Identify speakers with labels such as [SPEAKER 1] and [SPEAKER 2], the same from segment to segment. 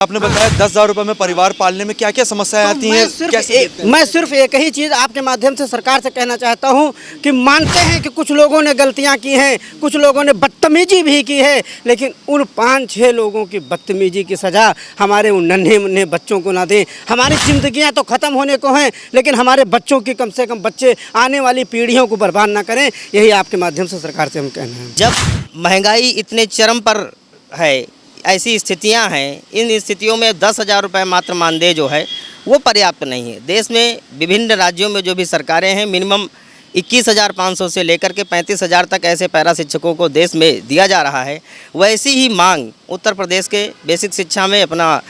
[SPEAKER 1] आपने बताया 10,000 रुपए में परिवार पालने में क्या क्या समस्याएं आती हैं, कैसे देखते हैं?
[SPEAKER 2] मैं सिर्फ एक ही चीज़ आपके माध्यम से सरकार से कहना चाहता हूं कि मानते हैं कि कुछ लोगों ने गलतियां की हैं, कुछ लोगों ने बदतमीजी भी की है, लेकिन उन 5-6 लोगों की बदतमीजी की सज़ा हमारे उन नन्हे मुन्ने बच्चों को ना दें। हमारी ज़िंदगियां तो ख़त्म होने को हैं, लेकिन हमारे बच्चों की कम से कम बच्चे आने वाली पीढ़ियों को बर्बाद ना करें। यही आपके माध्यम से सरकार से हम कहना है।
[SPEAKER 3] जब महंगाई इतने चरम पर है, ऐसी स्थितियां हैं, इन स्थितियों में 10,000 रुपये मात्र मानदेय जो है वो पर्याप्त नहीं है। देश में विभिन्न राज्यों में जो भी सरकारें हैं, मिनिमम 21,500 से लेकर के 35,000 तक ऐसे पैरा शिक्षकों को देश में दिया जा रहा है। वैसी ही मांग उत्तर प्रदेश के बेसिक शिक्षा में अपना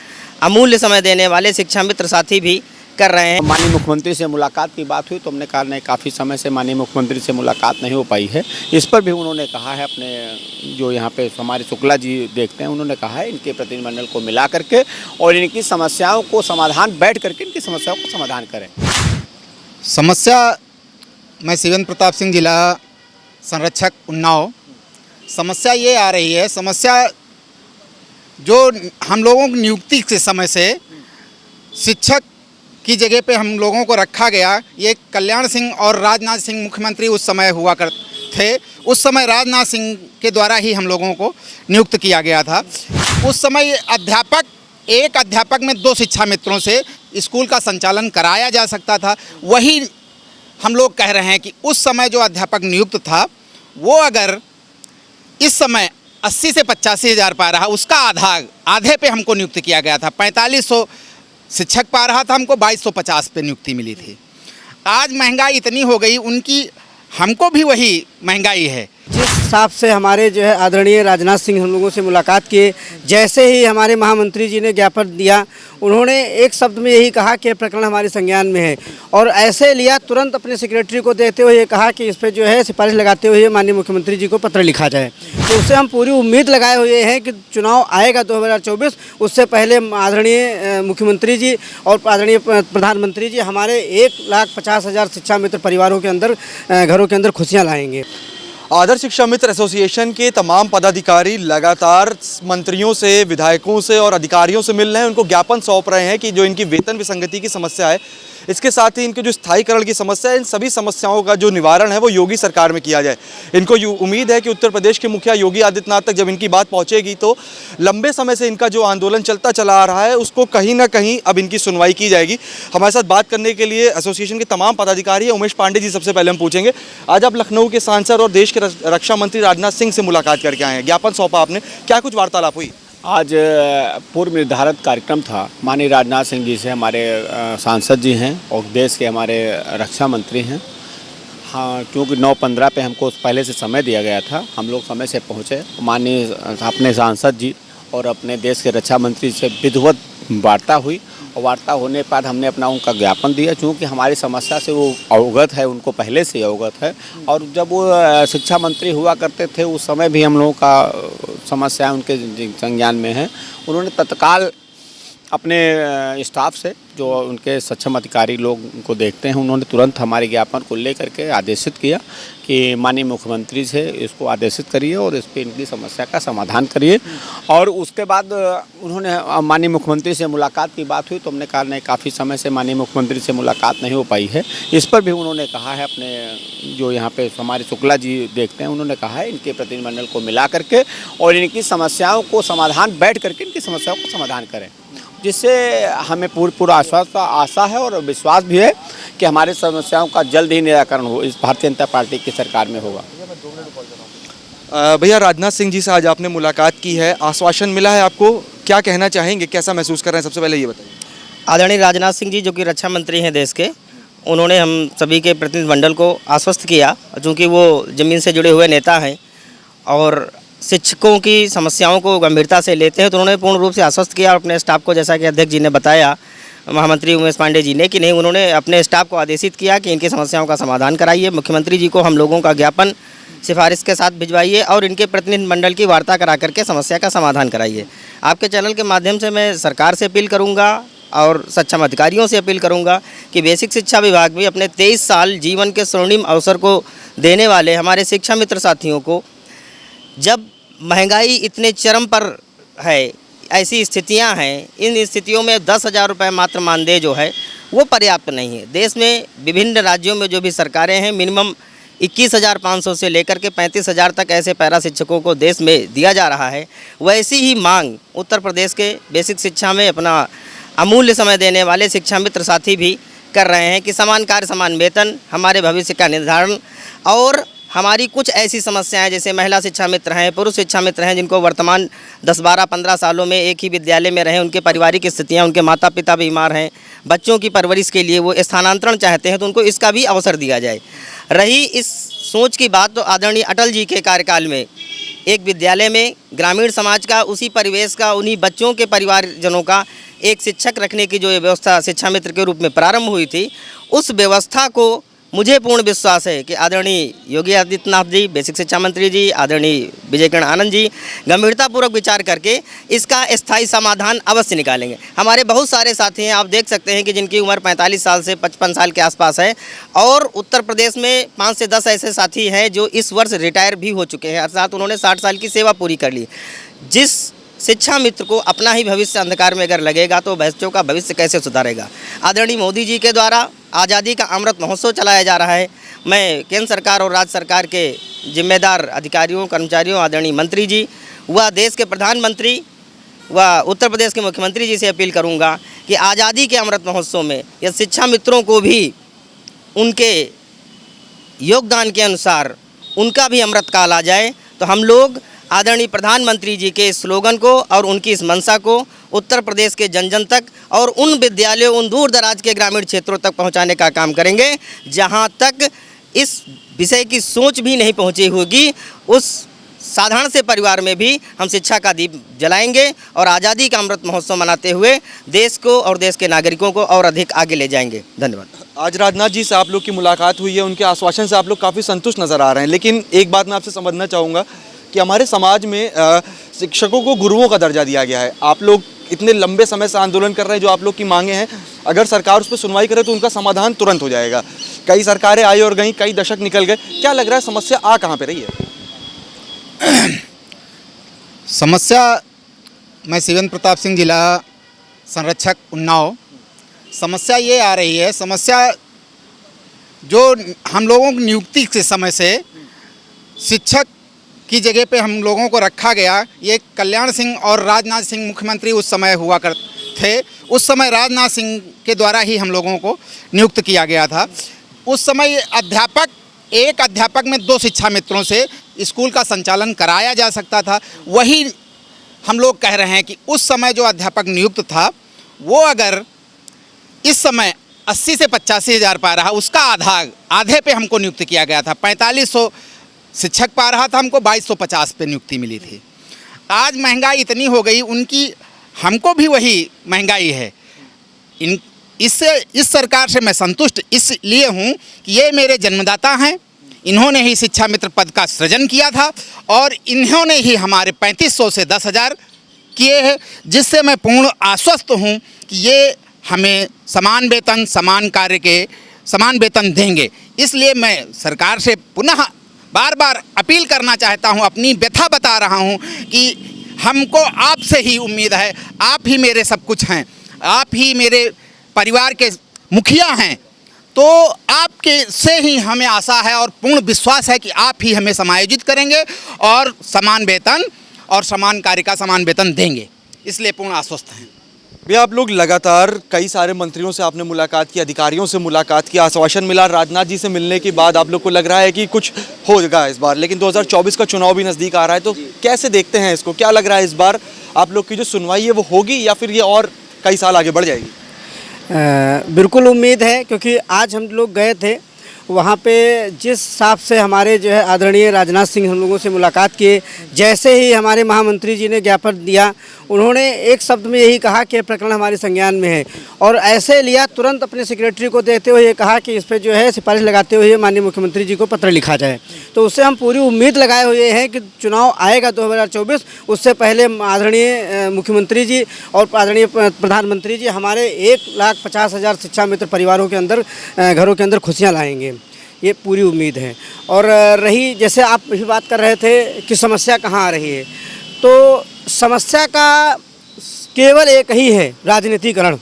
[SPEAKER 3] अमूल्य समय देने वाले शिक्षा मित्र साथी भी कर रहे हैं।
[SPEAKER 4] माननीय मुख्यमंत्री से मुलाकात की बात हुई तो हमने कहा नहीं, काफ़ी समय से माननीय मुख्यमंत्री से मुलाकात नहीं हो पाई है। इस पर भी उन्होंने कहा है, अपने जो यहाँ पे हमारे शुक्ला जी देखते हैं, उन्होंने कहा है इनके प्रतिनिधिमंडल को मिला करके और इनकी समस्याओं को समाधान बैठ करके इनकी समस्याओं को समाधान करें।
[SPEAKER 5] समस्या, मैं शिवेंद्र प्रताप सिंह, जिला संरक्षक उन्नाव। समस्या ये आ रही है, समस्या जो हम लोगों की नियुक्ति के समय से शिक्षक की जगह पे हम लोगों को रखा गया, ये कल्याण सिंह और राजनाथ सिंह मुख्यमंत्री उस समय हुआ करते थे। उस समय राजनाथ सिंह के द्वारा ही हम लोगों को नियुक्त किया गया था। उस समय एक अध्यापक में 2 शिक्षा मित्रों से स्कूल का संचालन कराया जा सकता था। वही हम लोग कह रहे हैं कि उस समय जो अध्यापक नियुक्त था वो अगर इस समय 80 से 85 हज़ार पा रहा, उसका आधे पे हमको नियुक्त किया गया था। 4500 शिक्षक पा रहा था, हमको 2250 पे नियुक्ति मिली थी। आज महंगाई इतनी हो गई, उनकी हमको भी वही महंगाई है।
[SPEAKER 2] जिस हिसाब से हमारे जो है आदरणीय राजनाथ सिंह हम लोगों से मुलाकात किए, जैसे ही हमारे महामंत्री जी ने ज्ञापन दिया, उन्होंने एक शब्द में यही कहा कि प्रकरण हमारे संज्ञान में है, और ऐसे लिया तुरंत अपने सेक्रेटरी को देते हुए ये कहा कि इस पर जो है सिफारिश लगाते हुए माननीय मुख्यमंत्री जी को पत्र लिखा जाए। तो उससे हम पूरी उम्मीद लगाए हुए हैं कि चुनाव आएगा 2024, उससे पहले आदरणीय मुख्यमंत्री जी और आदरणीय प्रधानमंत्री जी हमारे 1,50,000 शिक्षा मित्र परिवारों के अंदर, घरों के अंदर खुशियाँ लाएंगे।
[SPEAKER 1] आदर्श शिक्षा मित्र एसोसिएशन के तमाम पदाधिकारी लगातार मंत्रियों से, विधायकों से और अधिकारियों से मिल रहे हैं, उनको ज्ञापन सौंप रहे हैं कि जो इनकी वेतन विसंगति की समस्या है, इसके साथ ही इनके जो स्थायीकरण की समस्या है, इन सभी समस्याओं का जो निवारण है वो योगी सरकार में किया जाए। इनको उम्मीद है कि उत्तर प्रदेश के मुखिया योगी आदित्यनाथ तक जब इनकी बात पहुंचेगी तो लंबे समय से इनका जो आंदोलन चलता चला आ रहा है उसको कहीं ना कहीं अब इनकी सुनवाई की जाएगी। हमारे साथ बात करने के लिए एसोसिएशन के तमाम पदाधिकारी हैं। उमेश पांडे जी सबसे पहले हम पूछेंगे, आज आप लखनऊ के सांसद और देश के रक्षा मंत्री राजनाथ सिंह से मुलाकात करके आए हैं, ज्ञापन सौंपा आपने, क्या कुछ वार्तालाप हुई?
[SPEAKER 4] आज पूर्व निर्धारित कार्यक्रम था। माननीय राजनाथ सिंह जी से, हमारे सांसद जी हैं और देश के हमारे रक्षा मंत्री हैं। हाँ, क्योंकि 9:15 पे हमको पहले से समय दिया गया था, हम लोग समय से पहुँचे। माननीय अपने सांसद जी और अपने देश के रक्षा मंत्री से विधिवत वार्ता हुई और वार्ता होने के बाद हमने अपना उनका ज्ञापन दिया, क्योंकि हमारी समस्या से वो अवगत है, उनको पहले से अवगत है। और जब वो शिक्षा मंत्री हुआ करते थे उस समय भी हम लोगों का समस्या उनके संज्ञान में है। उन्होंने तत्काल अपने स्टाफ से, जो उनके सक्षम अधिकारी लोग उनको देखते हैं, उन्होंने तुरंत हमारे ज्ञापन को लेकर के आदेशित किया कि माननीय मुख्यमंत्री से इसको आदेशित करिए और इस पर इनकी समस्या का समाधान करिए। और उसके बाद उन्होंने माननीय मुख्यमंत्री से मुलाकात की बात हुई तो हमने कहा नहीं, काफ़ी समय से माननीय मुख्यमंत्री से मुलाकात नहीं हो पाई है। इस पर भी उन्होंने कहा है, अपने जो यहाँ पे हमारे शुक्ला जी देखते हैं, उन्होंने कहा है इनके प्रतिनिधिमंडल को मिला करके और इनकी समस्याओं को समाधान बैठ करके इनकी समस्याओं को समाधान करें, जिससे हमें पूरा आशा है और विश्वास भी है कि हमारी समस्याओं का जल्द ही निराकरण हो, इस भारतीय जनता पार्टी की सरकार में होगा।
[SPEAKER 1] भैया, राजनाथ सिंह जी से आज आपने मुलाकात की है, आश्वासन मिला है आपको, क्या कहना चाहेंगे, कैसा महसूस कर रहे हैं, सबसे पहले ये बताइए।
[SPEAKER 3] आदरणीय राजनाथ सिंह जी जो कि रक्षा मंत्री हैं देश के, उन्होंने हम सभी के प्रतिनिधिमंडल को आश्वस्त किया, चूँकि वो ज़मीन से जुड़े हुए नेता हैं और शिक्षकों की समस्याओं को गंभीरता से लेते हैं, तो उन्होंने पूर्ण रूप से आश्वस्त किया अपने स्टाफ को, जैसा कि अध्यक्ष जी ने बताया, महामंत्री उमेश पांडे जी ने, कि नहीं, उन्होंने अपने स्टाफ को आदेशित किया कि इनकी समस्याओं का समाधान कराइए। मुख्यमंत्री जी को हम लोगों का ज्ञापन सिफारिश के साथ भिजवाइए और इनके प्रतिनिधिमंडल की वार्ता करा करके समस्या का समाधान कराइए। आपके चैनल के माध्यम से मैं सरकार से अपील करूँगा और सक्षम अधिकारियों से अपील करूँगा कि बेसिक शिक्षा विभाग भी अपने 23 साल जीवन के स्वर्णिम अवसर को देने वाले हमारे शिक्षा मित्र साथियों को, जब महंगाई इतने चरम पर है, ऐसी स्थितियां हैं, इन स्थितियों में 10,000 रुपये मात्र मानदेय जो है वो पर्याप्त नहीं है। देश में विभिन्न राज्यों में जो भी सरकारें हैं, मिनिमम 21,500 से लेकर के 35,000 तक ऐसे पैरा शिक्षकों को देश में दिया जा रहा है। वैसी ही मांग उत्तर प्रदेश के बेसिक शिक्षा में अपना अमूल्य समय देने वाले शिक्षा मित्र साथी भी कर रहे हैं कि समान कार्य समान वेतन, हमारे भविष्य का निर्धारण, और हमारी कुछ ऐसी समस्याएं जैसे महिला शिक्षा मित्र हैं, पुरुष शिक्षा मित्र हैं, जिनको वर्तमान 10, 12, 15 सालों में एक ही विद्यालय में रहे, उनके पारिवारिक स्थितियां, उनके माता पिता बीमार हैं, बच्चों की परवरिश के लिए वो स्थानांतरण चाहते हैं, तो उनको इसका भी अवसर दिया जाए। रही इस सोच की बात, तो आदरणीय अटल जी के कार्यकाल में एक विद्यालय में ग्रामीण समाज का, उसी परिवेश का, उन्हीं बच्चों के परिवारजनों का एक शिक्षक रखने की जो व्यवस्था शिक्षा मित्र के रूप में प्रारंभ हुई थी, उस व्यवस्था को मुझे पूर्ण विश्वास है कि आदरणीय योगी आदित्यनाथ जी, बेसिक शिक्षा मंत्री जी, आदरणीय विजय किरण आनंद जी गंभीरतापूर्वक विचार करके इसका स्थायी समाधान अवश्य निकालेंगे। हमारे बहुत सारे साथी हैं, आप देख सकते हैं कि जिनकी उम्र 45 साल से 55 साल के आसपास है, और उत्तर प्रदेश में 5 से 10 ऐसे साथी हैं जो इस वर्ष रिटायर भी हो चुके हैं, अर्थात उन्होंने 60 साल की सेवा पूरी कर ली। जिस शिक्षा मित्र को अपना ही भविष्य अंधकार में अगर लगेगा तो बच्चों का भविष्य कैसे सुधारेगा। आदरणीय मोदी जी के द्वारा आज़ादी का अमृत महोत्सव चलाया जा रहा है। मैं केंद्र सरकार और राज्य सरकार के जिम्मेदार अधिकारियों, कर्मचारियों, आदरणीय मंत्री जी व देश के प्रधानमंत्री व उत्तर प्रदेश के मुख्यमंत्री जी से अपील करूंगा कि आज़ादी के अमृत महोत्सव में यह शिक्षा मित्रों को भी उनके योगदान के अनुसार उनका भी अमृत काल आ जाए, तो हम लोग आदरणीय प्रधानमंत्री जी के स्लोगन को और उनकी इस मंशा को उत्तर प्रदेश के जन जन तक और उन विद्यालयों, उन दूर दराज के ग्रामीण क्षेत्रों तक पहुंचाने का काम करेंगे जहां तक इस विषय की सोच भी नहीं पहुंची होगी। उस साधारण से परिवार में भी हम शिक्षा का दीप जलाएंगे और आज़ादी का अमृत महोत्सव मनाते हुए देश को और देश के नागरिकों को और अधिक आगे ले जाएंगे। धन्यवाद।
[SPEAKER 1] आज राजनाथ जी से आप लोग की मुलाकात हुई है, उनके आश्वासन से आप लोग काफ़ी संतुष्ट नज़र आ रहे हैं, लेकिन एक बात मैं आपसे समझना चाहूँगा कि हमारे समाज में शिक्षकों को गुरुओं का दर्जा दिया गया है। आप लोग इतने लंबे समय से आंदोलन कर रहे हैं, जो आप लोग की मांगे हैं, अगर सरकार उस पर सुनवाई करे तो उनका समाधान तुरंत हो जाएगा। कई सरकारें आई और गईं, कई दशक निकल गए, क्या लग रहा है समस्या आ कहाँ पे रही है?
[SPEAKER 5] समस्या, मैं शिवेंद्र प्रताप सिंह, जिला संरक्षक उन्नाव। समस्या ये आ रही है, समस्या जो हम लोगों की नियुक्ति के समय से शिक्षक की जगह पे हम लोगों को रखा गया, ये कल्याण सिंह और राजनाथ सिंह मुख्यमंत्री उस समय हुआ कर थे। उस समय राजनाथ सिंह के द्वारा ही हम लोगों को नियुक्त किया गया था। उस समय एक अध्यापक में 2 शिक्षा मित्रों से स्कूल का संचालन कराया जा सकता था। वही हम लोग कह रहे हैं कि उस समय जो अध्यापक नियुक्त था, वो अगर इस समय 80 से 85 हज़ार पा रहा, उसका आधे पे हमको नियुक्त किया गया था। 4500 शिक्षक पा रहा था, हमको 2250 पे नियुक्ति मिली थी। आज महंगाई इतनी हो गई, उनकी हमको भी वही महंगाई है। इस सरकार से मैं संतुष्ट इसलिए हूँ कि ये मेरे जन्मदाता हैं, इन्होंने ही शिक्षा मित्र पद का सृजन किया था और इन्होंने ही हमारे 3500 से 10,000 किए हैं, जिससे मैं पूर्ण आश्वस्त हूँ कि ये हमें समान वेतन, समान कार्य के समान वेतन देंगे। इसलिए मैं सरकार से पुनः बार बार अपील करना चाहता हूं, अपनी व्यथा बता रहा हूं कि हमको आपसे ही उम्मीद है। आप ही मेरे सब कुछ हैं, आप ही मेरे परिवार के मुखिया हैं, तो आपके से ही हमें आशा है और पूर्ण विश्वास है कि आप ही हमें समायोजित करेंगे और समान वेतन और समान कार्य का समान वेतन देंगे। इसलिए पूर्ण आश्वस्त हैं।
[SPEAKER 1] भैया, आप लोग लगातार कई सारे मंत्रियों से आपने मुलाकात की, अधिकारियों से मुलाकात की, आश्वासन मिला। राजनाथ जी से मिलने के बाद आप लोग को लग रहा है कि कुछ होगा इस बार, लेकिन 2024 का चुनाव भी नज़दीक आ रहा है, तो कैसे देखते हैं इसको? क्या लग रहा है इस बार आप लोग की जो सुनवाई है वो होगी या फिर ये और कई साल आगे बढ़ जाएगी?
[SPEAKER 2] बिल्कुल उम्मीद है, क्योंकि आज हम लोग गए थे वहाँ पे, जिस हिसाब से हमारे जो है आदरणीय राजनाथ सिंह हम लोगों से मुलाकात किए, जैसे ही हमारे महामंत्री जी ने ज्ञापन दिया, उन्होंने एक शब्द में यही कहा कि प्रकरण हमारे संज्ञान में है, और ऐसे लिया तुरंत अपने सेक्रेटरी को देते हुए ये कहा कि इस पर जो है सिफारिश लगाते हुए माननीय मुख्यमंत्री जी को पत्र लिखा जाए। तो उससे हम पूरी उम्मीद लगाए हुए हैं कि चुनाव आएगा 2024, उससे पहले आदरणीय मुख्यमंत्री जी और आदरणीय प्रधानमंत्री जी हमारे 1,50,000 शिक्षा मित्र परिवारों के अंदर, घरों के अंदर खुशियाँ लाएंगे, ये पूरी उम्मीद है। और रही, जैसे आप भी बात कर रहे थे कि समस्या कहाँ आ रही है, तो समस्या का केवल एक ही है, राजनीतिकरण।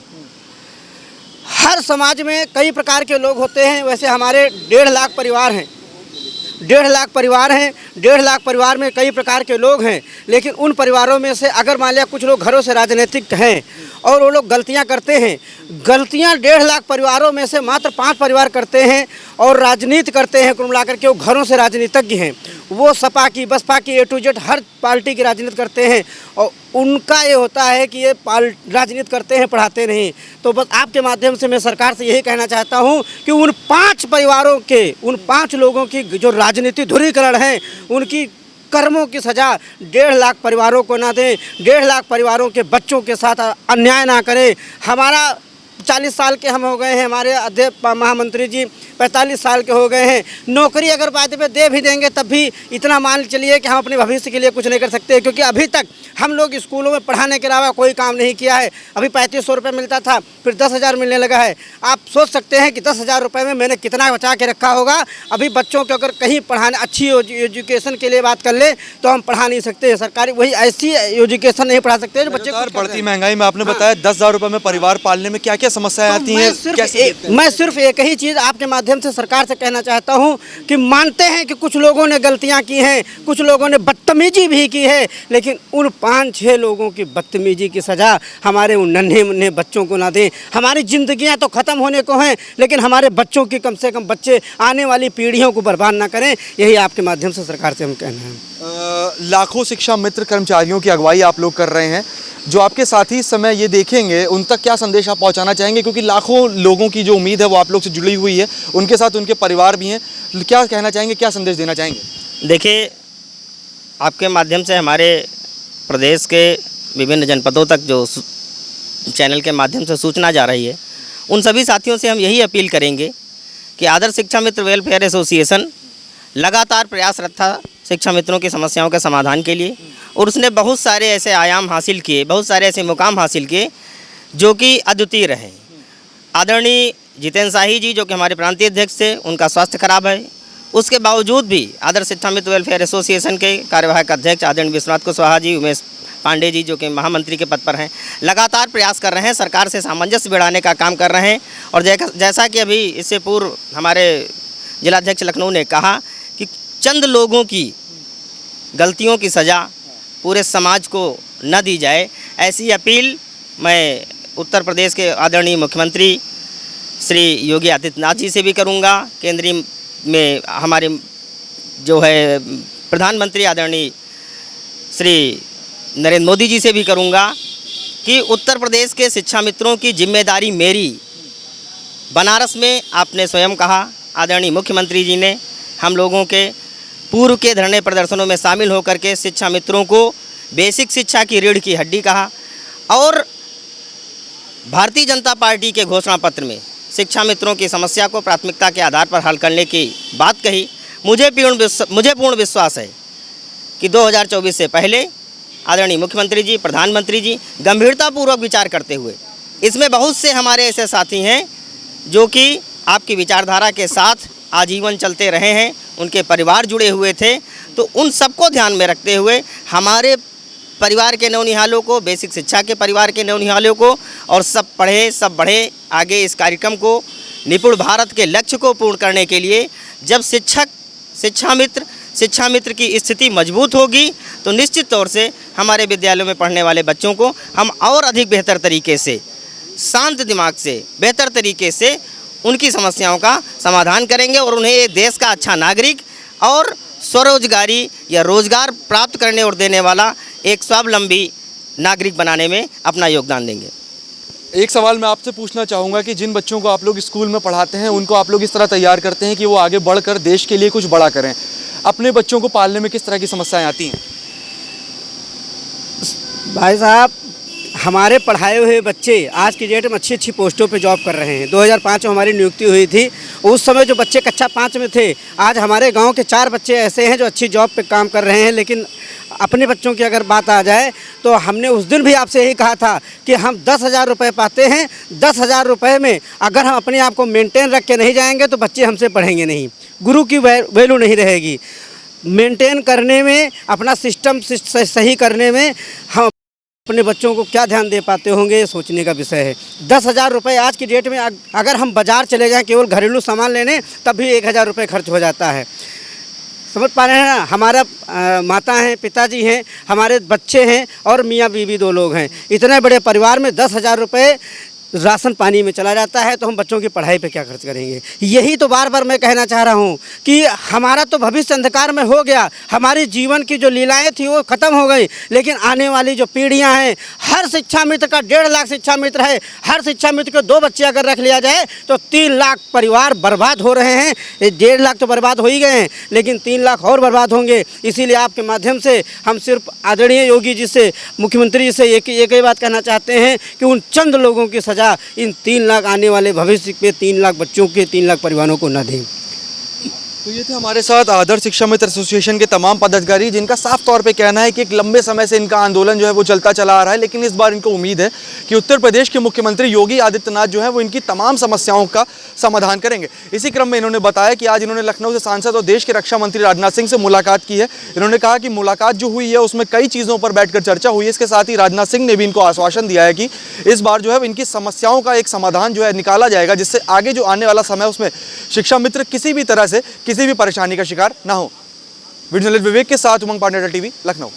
[SPEAKER 2] हर समाज में कई प्रकार के लोग होते हैं। वैसे हमारे 1.5 लाख परिवार हैं, 1.5 लाख परिवार हैं। 1.5 लाख परिवार में कई प्रकार के लोग हैं, लेकिन उन परिवारों में से अगर मान लिया कुछ लोग घरों से राजनीतिक हैं और वो लोग गलतियां करते हैं, गलतियां 1.5 लाख परिवारों में से मात्र 5 परिवार करते हैं और राजनीति करते हैं। कुल मिलाकर के वो घरों से राजनीतिज्ञ हैं, वो सपा की बसपा की A to Z her party की राजनीति करते हैं और उनका ये होता है कि ये राजनीति करते हैं, पढ़ाते नहीं। तो बस आपके माध्यम से मैं सरकार से यही कहना चाहता हूँ कि उन 5 परिवारों के, उन 5 लोगों की जो राजनीति ध्रुवीकरण है, उनकी कर्मों की सज़ा 1.5 लाख परिवारों को ना दें, 1.5 लाख परिवारों के बच्चों के साथ अन्याय ना करें। हमारा 40 साल के हम हो गए हैं, हमारे अध्यक्ष महामंत्री जी 45 साल के हो गए हैं। नौकरी अगर वायदे पे दे भी देंगे तब भी इतना मान चलिए कि हम अपने भविष्य के लिए कुछ नहीं कर सकते, क्योंकि अभी तक हम लोग स्कूलों में पढ़ाने के अलावा कोई काम नहीं किया है। अभी 3500 रुपये मिलता था, फिर 10,000 मिलने लगा है। आप सोच सकते हैं कि 10,000 रुपये में मैंने कितना बचा के रखा होगा। अभी बच्चों को अगर कहीं पढ़ाने, अच्छी एजुकेशन के लिए बात कर ले तो हम पढ़ा नहीं सकते। सरकारी वही ऐसी एजुकेशन नहीं पढ़ा सकते जो बच्चे को।
[SPEAKER 1] बढ़ती महंगाई में आपने बताया 10,000 रुपये में परिवार पालने में क्या क्या समस्याएं आती हैं?
[SPEAKER 2] मैं सिर्फ एक ही चीज़ आपके माध्यम से सरकार से कहना चाहता हूं कि मानते हैं कि कुछ लोगों ने गलतियां की हैं, कुछ लोगों ने बदतमीजी भी की है, लेकिन उन 5-6 लोगों की बदतमीजी की सज़ा हमारे उन नन्हे मुन्ने बच्चों को ना दें। हमारी ज़िंदगियां तो ख़त्म होने को हैं, लेकिन हमारे बच्चों की कम से कम बच्चे आने वाली पीढ़ियों को बर्बाद ना करें। यही आपके माध्यम से सरकार से हम कहना है।
[SPEAKER 1] लाखों शिक्षा मित्र कर्मचारियों की अगुवाई आप लोग कर रहे हैं, जो आपके साथी इस समय ये देखेंगे उन तक क्या संदेश आप पहुंचाना चाहेंगे? क्योंकि लाखों लोगों की जो उम्मीद है वो आप लोग से जुड़ी हुई है, उनके साथ उनके परिवार भी हैं। क्या कहना चाहेंगे, क्या संदेश देना चाहेंगे?
[SPEAKER 3] देखिए, आपके माध्यम से हमारे प्रदेश के विभिन्न जनपदों तक जो चैनल के माध्यम से सूचना जा रही है, उन सभी साथियों से हम यही अपील करेंगे कि आदर्श शिक्षा मित्र वेलफेयर एसोसिएशन लगातार प्रयासरत था शिक्षा मित्रों की समस्याओं के समाधान के लिए, और उसने बहुत सारे ऐसे आयाम हासिल किए, बहुत सारे ऐसे मुकाम हासिल किए जो कि अद्वितीय रहे। आदरणीय जितेंद्र शाही जी जो कि हमारे प्रांतीय अध्यक्ष थे, उनका स्वास्थ्य खराब है, उसके बावजूद भी आदर्श शिक्षा मित्र वेलफेयर एसोसिएशन के कार्यवाहक अध्यक्ष आदरणीय विश्वनाथ कुशवाहा जी, उमेश पांडे जी जो कि महामंत्री के पद पर हैं, लगातार प्रयास कर रहे हैं, सरकार से सामंजस्य बढ़ाने का काम कर रहे हैं। और जैसा कि अभी इससे पूर्व हमारे जिलाध्यक्ष लखनऊ ने कहा कि चंद लोगों की गलतियों की सज़ा पूरे समाज को न दी जाए, ऐसी अपील मैं उत्तर प्रदेश के आदरणीय मुख्यमंत्री श्री योगी आदित्यनाथ जी से भी करूंगा, केंद्रीय में हमारे जो है प्रधानमंत्री आदरणीय श्री नरेंद्र मोदी जी से भी करूंगा कि उत्तर प्रदेश के शिक्षा मित्रों की जिम्मेदारी मेरी। बनारस में आपने स्वयं कहा, आदरणीय मुख्यमंत्री जी ने हम लोगों के पूर्व के धरने प्रदर्शनों में शामिल होकर के शिक्षा मित्रों को बेसिक शिक्षा की रीढ़ की हड्डी कहा, और भारतीय जनता पार्टी के घोषणा पत्र में शिक्षा मित्रों की समस्या को प्राथमिकता के आधार पर हल करने की बात कही। मुझे पूर्ण विश्वास है कि 2024 से पहले आदरणीय मुख्यमंत्री जी, प्रधानमंत्री जी गंभीरतापूर्वक विचार करते हुए, इसमें बहुत से हमारे ऐसे साथी हैं जो कि आपकी विचारधारा के साथ आजीवन चलते रहे हैं, उनके परिवार जुड़े हुए थे, तो उन सबको ध्यान में रखते हुए हमारे परिवार के नौनिहालों को, बेसिक शिक्षा के परिवार के नौनिहालों को, और सब पढ़े सब बढ़े आगे इस कार्यक्रम को निपुण भारत के लक्ष्य को पूर्ण करने के लिए जब शिक्षा मित्र की स्थिति मजबूत होगी तो निश्चित तौर से हमारे विद्यालयों में पढ़ने वाले बच्चों को हम और अधिक बेहतर तरीके से, शांत दिमाग से, बेहतर तरीके से उनकी समस्याओं का समाधान करेंगे और उन्हें एक देश का अच्छा नागरिक और स्वरोजगारी या रोजगार प्राप्त करने और देने वाला एक स्वावलंबी नागरिक बनाने में अपना योगदान देंगे।
[SPEAKER 1] एक सवाल मैं आपसे पूछना चाहूँगा कि जिन बच्चों को आप लोग स्कूल में पढ़ाते हैं, उनको आप लोग इस तरह तैयार करते हैं कि वो आगे बढ़कर देश के लिए कुछ बड़ा करें, अपने बच्चों को पालने में किस तरह की समस्याएं आती हैं?
[SPEAKER 2] भाई साहब, हमारे पढ़ाए हुए बच्चे आज की डेट में अच्छी अच्छी पोस्टों पे जॉब कर रहे हैं। 2005 में हमारी नियुक्ति हुई थी, उस समय जो बच्चे कक्षा 5 में थे, आज हमारे गांव के 4 बच्चे ऐसे हैं जो अच्छी जॉब पे काम कर रहे हैं। लेकिन अपने बच्चों की अगर बात आ जाए तो हमने उस दिन भी आपसे यही कहा था कि हम 10,000 रुपये पाते हैं, 10,000 रुपये में अगर हम अपने आप को मेंटेन रख के नहीं जाएंगे तो बच्चे हमसे पढ़ेंगे नहीं, गुरु की वैल्यू नहीं रहेगी। मेंटेन करने में, अपना सिस्टम सही करने में हम अपने बच्चों को क्या ध्यान दे पाते होंगे, ये सोचने का विषय है। 10,000 रुपये आज की डेट में अगर हम बाज़ार चले जाएं केवल घरेलू सामान लेने, तब भी 1,000 रुपये खर्च हो जाता है। समझ पा रहे हैं ना, हमारा माता हैं, पिताजी हैं, हमारे बच्चे हैं और मियाँ बीवी 2 लोग हैं। इतने बड़े परिवार में 10,000 रुपये राशन पानी में चला जाता है, तो हम बच्चों की पढ़ाई पे क्या खर्च करेंगे। यही तो बार बार मैं कहना चाह रहा हूँ कि हमारा तो भविष्य अंधकार में हो गया, हमारी जीवन की जो लीलाएं थी वो ख़त्म हो गई, लेकिन आने वाली जो पीढ़ियाँ हैं, हर शिक्षा मित्र का 1.5 लाख शिक्षा मित्र है, हर शिक्षा मित्र के 2 बच्चे अगर रख लिया जाए तो 3 लाख परिवार बर्बाद हो रहे हैं। 1.5 लाख तो बर्बाद हो ही गए हैं, लेकिन 3 लाख और बर्बाद होंगे। इसीलिए आपके माध्यम से हम सिर्फ आदरणीय योगी जी से, मुख्यमंत्री जी से एक ही बात कहना चाहते हैं कि उन चंद लोगों की सजा इन 3 लाख आने वाले भविष्य पे 3 लाख बच्चों के, 3 लाख परिवारों को न दें।
[SPEAKER 1] तो ये थे हमारे साथ आदर्श शिक्षा मित्र एसोसिएशन के तमाम पदाधिकारी, जिनका साफ तौर पे कहना है कि एक लंबे समय से इनका आंदोलन जो है वो चलता चला आ रहा है, लेकिन इस बार इनको उम्मीद है कि उत्तर प्रदेश के मुख्यमंत्री योगी आदित्यनाथ जो है वो इनकी तमाम समस्याओं का समाधान करेंगे। इसी क्रम में इन्होंने बताया कि आज इन्होंने लखनऊ से सांसद और देश के रक्षा मंत्री राजनाथ सिंह से मुलाकात की है। इन्होंने कहा कि मुलाकात जो हुई है उसमें कई चीज़ों पर बैठकर चर्चा हुई है। इसके साथ ही राजनाथ सिंह ने भी इनको आश्वासन दिया है कि इस बार जो है इनकी समस्याओं का एक समाधान जो है निकाला जाएगा, जिससे आगे जो आने वाला समय उसमें शिक्षा मित्र किसी भी तरह से किसी भी परेशानी का शिकार ना हो। वीडियो जर्नलिस्ट विवेक के साथ उमंग पांडे, टीवी, लखनऊ।